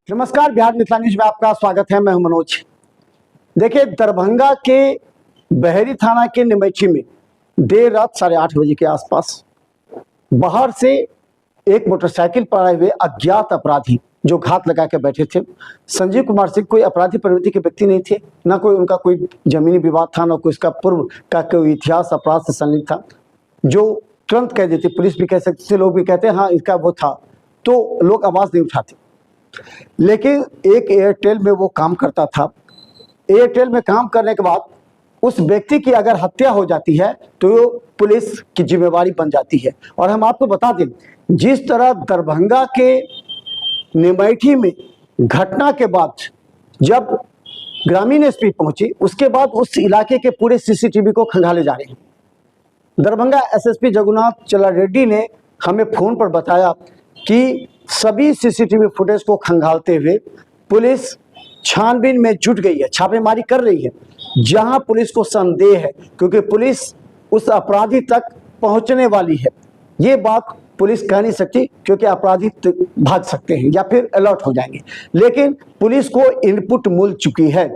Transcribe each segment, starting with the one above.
नमस्कार, बिहार मिथिला न्यूज में आपका स्वागत है। मैं हूं मनोज। देखिए, दरभंगा के बहेरी थाना के निमैठी में देर रात 8:30 बजे के आसपास बाहर से एक मोटरसाइकिल पर आए हुए अज्ञात अपराधी जो घात लगा के बैठे थे। संजीव कुमार सिंह कोई अपराधी प्रवृत्ति के व्यक्ति नहीं थे, ना कोई उनका कोई जमीनी विवाद था, ना कोई इसका पूर्व का कोई इतिहास अपराध से संलिप्त था, जो तुरंत कह देती। पुलिस भी कह सकती थी, लोग भी कहते हैं हाँ इसका वो था, तो लोग आवाज नहीं उठाते। लेकिन एक एयरटेल में वो काम करता था। एयरटेल में काम करने के बाद उस व्यक्ति की अगर हत्या हो जाती है तो पुलिस की जिम्मेवारी बन जाती है। और हम आपको बता दें, जिस तरह दरभंगा के निमैठी में घटना के बाद जब ग्रामीण एसपी पहुंची, उसके बाद उस इलाके के पूरे सीसीटीवी को खंगाले जा रहे हैं। दरभंगा एसएसपी जगुनाथ चला रेड्डी ने हमें फोन पर बताया कि सभी सीसीटीवी फुटेज को खंगालते हुए पुलिस छानबीन में जुट गई है, छापेमारी कर रही है जहां पुलिस को संदेह है, क्योंकि पुलिस उस अपराधी तक पहुंचने वाली है। ये बात पुलिस कह नहीं सकती क्योंकि अपराधी भाग सकते हैं या फिर अलर्ट हो जाएंगे, लेकिन पुलिस को इनपुट मिल चुकी है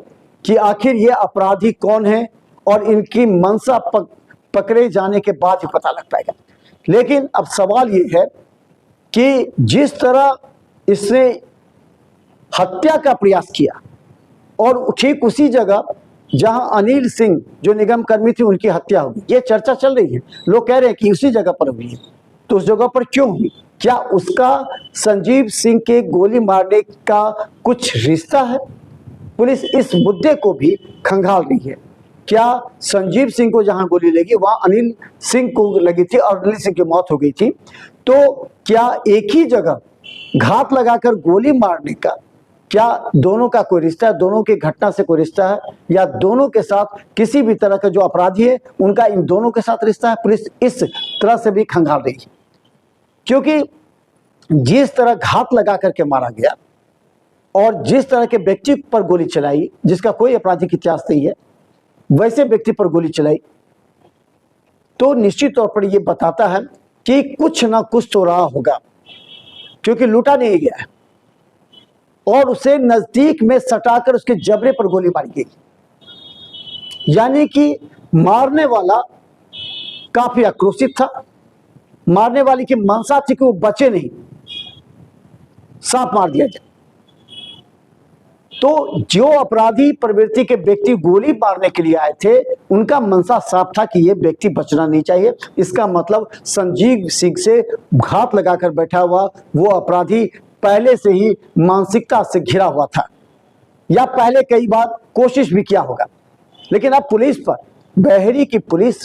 कि आखिर ये अपराधी कौन है और इनकी मंशा पकड़े जाने के बाद ही पता लग पाएगा। लेकिन अब सवाल ये है कि जिस तरह इसने हत्या का प्रयास किया और ठीक उसी जगह जहां अनिल सिंह जो निगम कर्मी थे उनकी हत्या हुई, ये चर्चा चल रही है। लोग कह रहे हैं कि उसी जगह पर हुई है, तो उस जगह पर क्यों हुई? क्या उसका संजीव सिंह के गोली मारने का कुछ रिश्ता है? पुलिस इस मुद्दे को भी खंगाल रही है। क्या संजीव सिंह को जहां गोली लगी वहां अनिल सिंह को लगी थी और अनिल सिंह की मौत हो गई थी, तो क्या एक ही जगह घात लगाकर गोली मारने का क्या दोनों का कोई रिश्ता है? दोनों की घटना से कोई रिश्ता है या दोनों के साथ किसी भी तरह का जो अपराधी है उनका इन दोनों के साथ रिश्ता है? पुलिस इस तरह से भी खंगाल रही है, क्योंकि जिस तरह घात लगा करके मारा गया और जिस तरह के व्यक्ति पर गोली चलाई जिसका कोई आपराधिक इतिहास नहीं है, वैसे व्यक्ति पर गोली चलाई, तो निश्चित तौर पर यह बताता है कि कुछ ना कुछ तो रहा होगा, क्योंकि लूटा नहीं गया है और उसे नजदीक में सटाकर उसके जबड़े पर गोली मारी गई। यानी कि मारने वाला काफी आक्रोशित था, मारने वाले की मंशा थी कि वो बचे नहीं, सांप मार दिया जाए। तो जो अपराधी प्रवृत्ति के व्यक्ति गोली मारने के लिए आए थे उनका मंशा साफ था कि ये व्यक्ति बचना नहीं चाहिए। इसका मतलब संजीव सिंह से घात लगाकर बैठा हुआ वो अपराधी पहले से ही मानसिकता से घिरा हुआ था या पहले कई बार कोशिश भी किया होगा। लेकिन अब पुलिस पर, बहेरी की पुलिस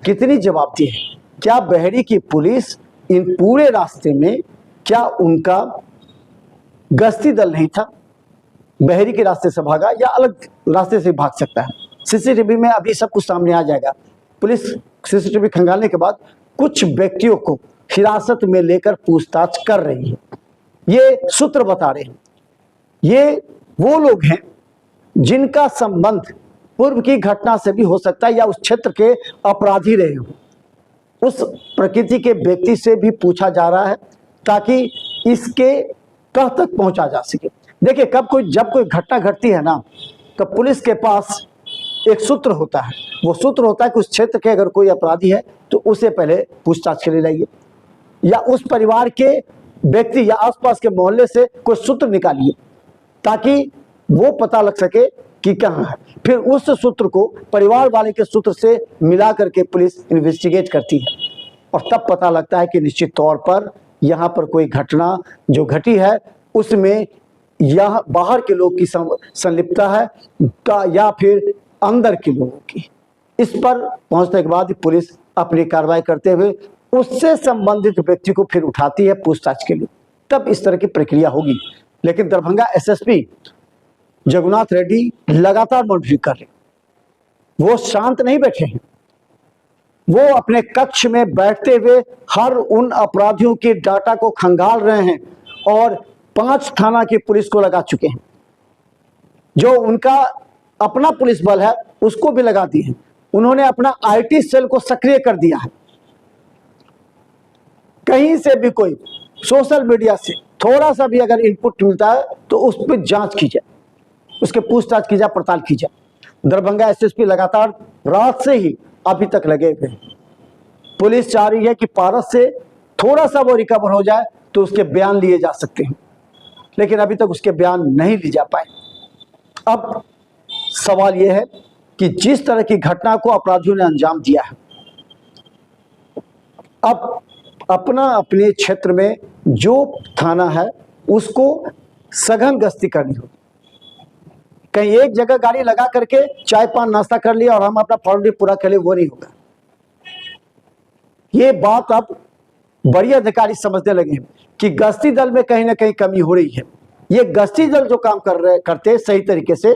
कितनी जवाबदेह है? क्या बहेरी की पुलिस इन पूरे रास्ते में क्या उनका गश्ती दल नहीं था? बहेरी के रास्ते से भागा या अलग रास्ते से भाग सकता है? सीसीटीवी में अभी सब कुछ सामने आ जाएगा। पुलिस सीसीटीवी खंगालने के बाद कुछ व्यक्तियों को हिरासत में लेकर पूछताछ कर रही है। ये सूत्र बता रहे हैं ये वो लोग हैं जिनका संबंध पूर्व की घटना से भी हो सकता है या उस क्षेत्र के अपराधी रहे हो। उस प्रकृति के व्यक्ति से भी पूछा जा रहा है ताकि इसके तह तक पहुंचा जा सके। देखिए, जब कोई घटना घटती है ना, तो पुलिस के पास एक सूत्र होता है। वो सूत्र होता है कि उस क्षेत्र के अगर कोई अपराधी है तो उसे पहले पूछताछ के लिए लाइए, या उस परिवार के व्यक्ति या आसपास के मोहल्ले से कोई सूत्र निकालिए ताकि वो पता लग सके कि कहाँ है। फिर उस सूत्र को परिवार वाले के सूत्र से मिला करके पुलिस इन्वेस्टिगेट करती है और तब पता लगता है कि निश्चित तौर पर यहाँ पर कोई घटना जो घटी है उसमें या बाहर के लोग की संलिप्तता है या फिर अंदर के लोगों की। इस पर पहुंचने के बाद पुलिस अपनी कार्रवाई करते हुए उससे संबंधित व्यक्ति को फिर उठाती है पूछताछ के लिए, तब इस तरह की प्रक्रिया होगी। लेकिन दरभंगा एसएसपी जगुनाथ रेड्डी लगातार मॉनिटरिंग कर रहे, वो शांत नहीं बैठे हैं। वो अपने कक्ष में बैठते हुए हर उन अपराधियों के डाटा को खंगाल रहे हैं और 5 थाना की पुलिस को लगा चुके हैं। जो उनका अपना पुलिस बल है उसको भी लगा दिए हैं। उन्होंने अपना आईटी सेल को सक्रिय कर दिया है। कहीं से भी कोई सोशल मीडिया से थोड़ा सा भी अगर इनपुट मिलता है तो उस पर जांच की जाए, उसके पूछताछ की जाए, पड़ताल की जाए। दरभंगा एसएसपी लगातार रात से ही अभी तक लगे हुए हैं। पुलिस चाह रही है कि पारस से थोड़ा सा वो रिकवर हो जाए तो उसके बयान लिए जा सकते हैं, लेकिन अभी तक उसके बयान नहीं लिए जा पाए। अब सवाल यह है कि जिस तरह की घटना को अपराधियों ने अंजाम दिया है, अब अपने क्षेत्र में जो थाना है उसको सघन गश्ती करनी होगी। कहीं एक जगह गाड़ी लगा करके चाय पान नाश्ता कर लिया और हम अपना फॉर्मेलिटी पूरा कर लिए, वो नहीं होगा। ये बात अब बड़ी अधिकारी समझने लगे हैं कि गश्ती दल में कहीं ना कहीं कमी हो रही है। ये गश्ती दल जो काम करते हैं सही तरीके से,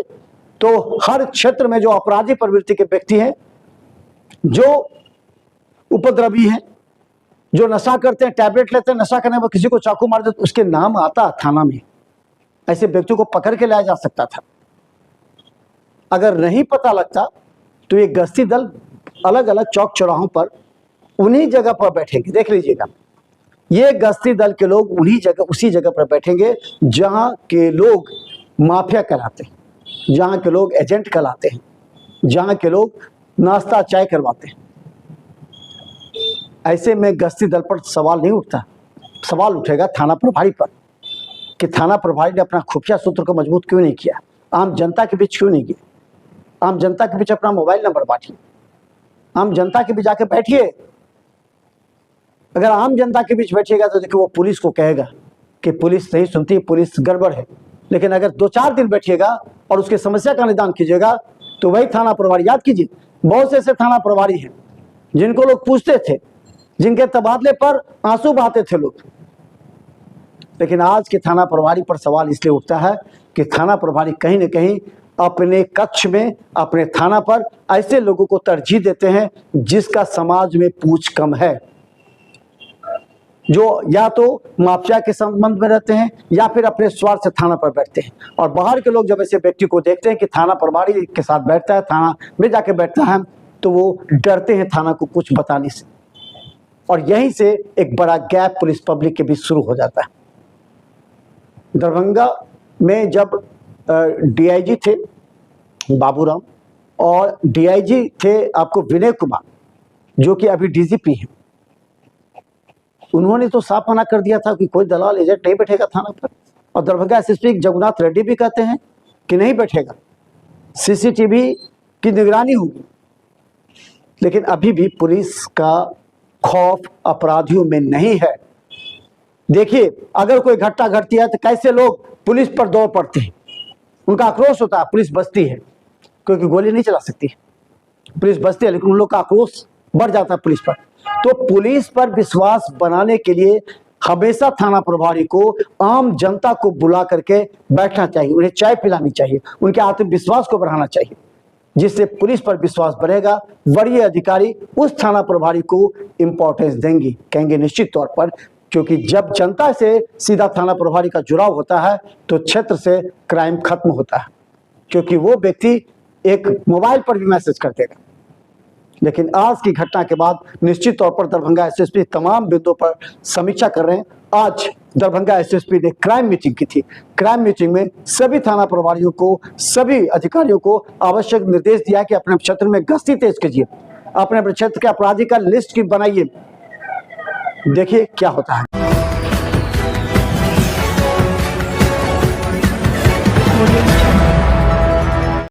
तो हर क्षेत्र में जो अपराधी प्रवृत्ति के व्यक्ति हैं, जो उपद्रवी हैं, जो नशा करते हैं, टैबलेट लेते हैं, नशा करने में किसी को चाकू मार देते, उसके नाम आता थाना में, ऐसे व्यक्तियों को पकड़ के लाया जा सकता था। अगर नहीं पता लगता तो ये गश्ती दल अलग अलग चौक चौराहों पर उन्हीं जगह पर बैठेंगे। देख लीजिएगा, ये गश्ती दल के लोग उसी जगह पर बैठेंगे जहां के लोग माफिया कहलाते हैं, जहां के लोग एजेंट कहलाते हैं, जहां के लोग नाश्ता चाय करवाते हैं। ऐसे में गश्ती दल पर सवाल नहीं उठता, सवाल उठेगा थाना प्रभारी पर कि थाना प्रभारी ने अपना खुफिया सूत्र को मजबूत क्यों नहीं किया, आम जनता के बीच क्यों नहीं गए, आम जनता के बीच अपना मोबाइल नंबर बांटिए, आम जनता के बीच जाके बैठिए। अगर आम जनता के बीच बैठिएगा तो देखिए वो पुलिस को कहेगा कि पुलिस नहीं सुनती, पुलिस गड़बड़ है। लेकिन अगर 2-4 दिन बैठिएगा और उसकी समस्या का निदान कीजिएगा तो वही थाना प्रभारी, याद कीजिए बहुत से ऐसे थाना प्रभारी हैं जिनको लोग पूछते थे, जिनके तबादले पर आंसू बहाते थे लोग। लेकिन आज के थाना प्रभारी पर सवाल इसलिए उठता है कि थाना प्रभारी कहीं ना कहीं अपने कक्ष में, अपने थाना पर ऐसे लोगों को तरजीह देते हैं जिसका समाज में पूछ कम है, जो या तो माफिया के संबंध में रहते हैं या फिर अपने स्वार्थ से थाना पर बैठते हैं। और बाहर के लोग जब ऐसे व्यक्ति को देखते हैं कि थाना प्रभारी के साथ बैठता है, थाना में जाके बैठता है, तो वो डरते हैं थाना को कुछ बताने से, और यहीं से एक बड़ा गैप पुलिस पब्लिक के बीच शुरू हो जाता है। दरभंगा में जब डीआईजी थे बाबूराम और डीआईजी थे आपको विनय कुमार, जो कि अभी डीजीपी हैं, उन्होंने तो साफ मना कर दिया था कि कोई दलाल एजेंट नहीं बैठेगा थाना पर। और दरभंगा एसएसपी जगन्नाथ रेड्डी भी कहते हैं कि नहीं बैठेगा, सीसीटीवी की निगरानी होगी। लेकिन अभी भी पुलिस का खौफ अपराधियों में नहीं है। देखिए, अगर कोई घटना घटती है तो कैसे लोग पुलिस पर दौड़ पड़ते हैं, उनका आक्रोश होता है, पुलिस बचती है क्योंकि गोली नहीं चला सकती, पुलिस बचती है, लेकिन उन लोग का आक्रोश बढ़ जाता है पुलिस पर। तो पुलिस पर विश्वास बनाने के लिए हमेशा थाना प्रभारी को आम जनता को बुला करके बैठना चाहिए, उन्हें चाय पिलानी चाहिए, उनके आत्मविश्वास को बढ़ाना चाहिए, जिससे पुलिस पर विश्वास बढ़ेगा। वरीय अधिकारी उस थाना प्रभारी को इंपॉर्टेंस देंगे, कहेंगे निश्चित तौर पर, क्योंकि जब जनता से सीधा थाना प्रभारी का जुड़ाव होता है तो क्षेत्र से क्राइम खत्म होता है, क्योंकि वो व्यक्ति एक मोबाइल पर भी मैसेज कर देगा। लेकिन आज की घटना के बाद निश्चित तौर पर दरभंगा एसएसपी तमाम बिंदुओं पर समीक्षा कर रहे हैं। आज दरभंगा एसएसपी ने क्राइम मीटिंग की थी। क्राइम मीटिंग में सभी थाना प्रभारियों को, सभी अधिकारियों को आवश्यक निर्देश दिया कि अपने क्षेत्र में गश्ती तेज कीजिए, अपने क्षेत्र के अपराधी का लिस्ट की बनाइए। देखिए क्या होता है।